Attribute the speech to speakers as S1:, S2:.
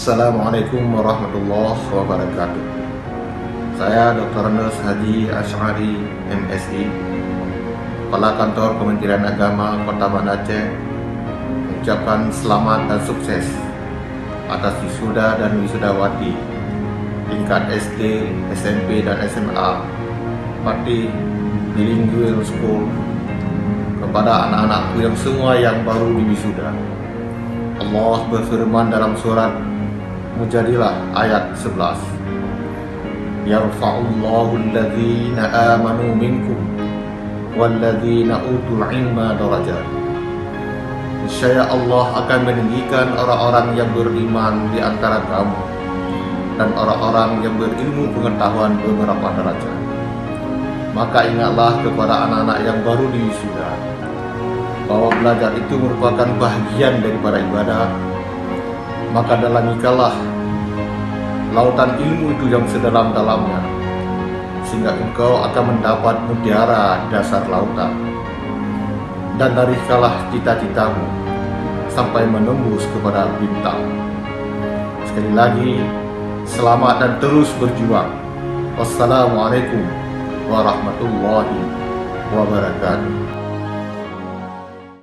S1: Assalamualaikum warahmatullahi wabarakatuh. Saya Dr. Nus Haji Asy'ari MSI, Kepala Kantor Kementerian Agama Kota Banda Aceh, mengucapkan selamat dan sukses atas wisuda dan wisudawati tingkat SD, SMP, dan SMA Pati Bilingual School kepada anak-anakku yang semua yang baru diwisuda. Allah berfirman dalam surat Mujadilah ayat 11, Yarfa'ullahu alladhina amanu minkum walladhina utul ilma darajat. Niscaya Allah akan meninggikan orang-orang yang beriman di antara kamu dan orang-orang yang berilmu pengetahuan beberapa derajat. Maka ingatlah kepada anak-anak yang baru diwisuda bahwa belajar itu merupakan bahagian daripada ibadah. Maka dalamikanlah lautan ilmu itu yang sedalam-dalamnya, sehingga engkau akan mendapat mutiara dasar lautan. Dan narikkanlah cita-citamu sampai menembus kepada bintang. Sekali lagi, selamat dan terus berjuang. Wassalamualaikum warahmatullahi wabarakatuh.